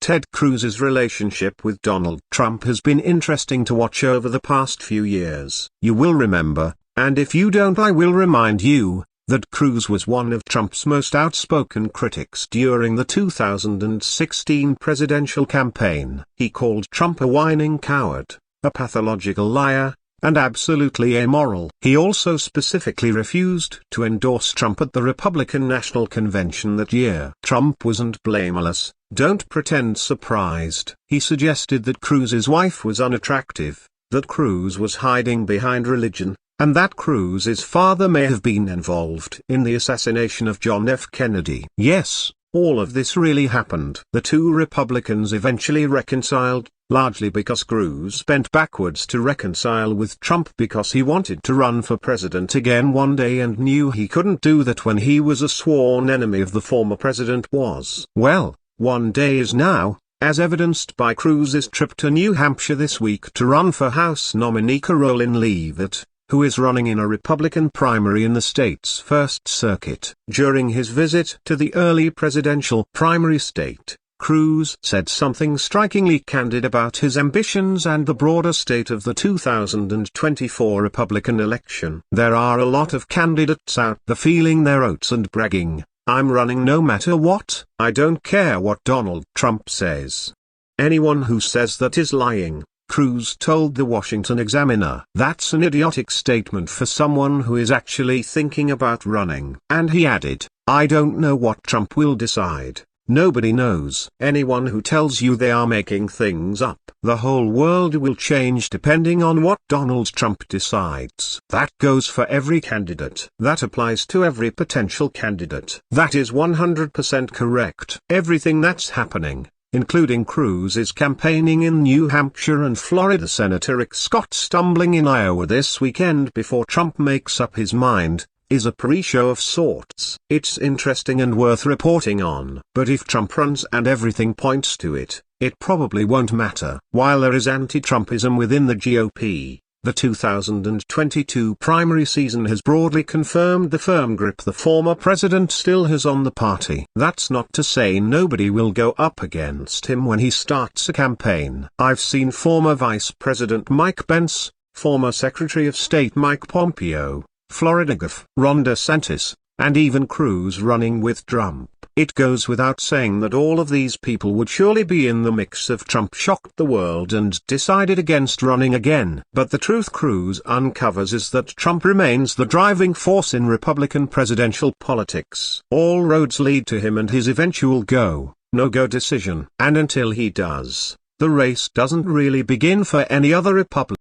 Ted Cruz's relationship with Donald Trump has been interesting to watch over the past few years. You will remember, and if you don't I will remind you, that Cruz was one of Trump's most outspoken critics during the 2016 presidential campaign. He called Trump a whining coward, a pathological liar, and absolutely amoral. He also specifically refused to endorse Trump at the Republican National Convention that year. Trump wasn't blameless, don't pretend surprised. He suggested that Cruz's wife was unattractive, that Cruz was hiding behind religion, and that Cruz's father may have been involved in the assassination of John F. Kennedy. Yes, all of this really happened. The two Republicans eventually reconciled, largely because Cruz bent backwards to reconcile with Trump because he wanted to run for president again one day and knew he couldn't do that when he was a sworn enemy of the former president was. Well, one day is now, as evidenced by Cruz's trip to New Hampshire this week to run for House nominee Carolyn Leavitt, who is running in a Republican primary in the state's 1st Circuit. During his visit to the early presidential primary state, Cruz said something strikingly candid about his ambitions and the broader state of the 2024 Republican election. There are a lot of candidates out there feeling their oats and bragging, "I'm running no matter what. I don't care what Donald Trump says." Anyone who says that is lying, Cruz told the Washington Examiner. That's an idiotic statement for someone who is actually thinking about running. And he added, "I don't know what Trump will decide. Nobody knows." Anyone who tells you they are making things up, the whole world will change depending on what Donald Trump decides. That goes for every candidate. That applies to every potential candidate. That is 100% correct. Everything that's happening, including Cruz's campaigning in New Hampshire and Florida, Senator Rick Scott stumbling in Iowa this weekend before Trump makes up his mind, is a pre-show of sorts. It's interesting and worth reporting on. But if Trump runs and everything points to it, it probably won't matter. While there is anti-Trumpism within the GOP, the 2022 primary season has broadly confirmed the firm grip the former president still has on the party. That's not to say nobody will go up against him when he starts a campaign. I've seen former Vice President Mike Pence, former Secretary of State Mike Pompeo, Florida Gov. Ron DeSantis, and even Cruz running with Trump. It goes without saying that all of these people would surely be in the mix if Trump shocked the world and decided against running again. But the truth Cruz uncovers is that Trump remains the driving force in Republican presidential politics. All roads lead to him and his eventual go, no-go decision. And until he does, the race doesn't really begin for any other Republican.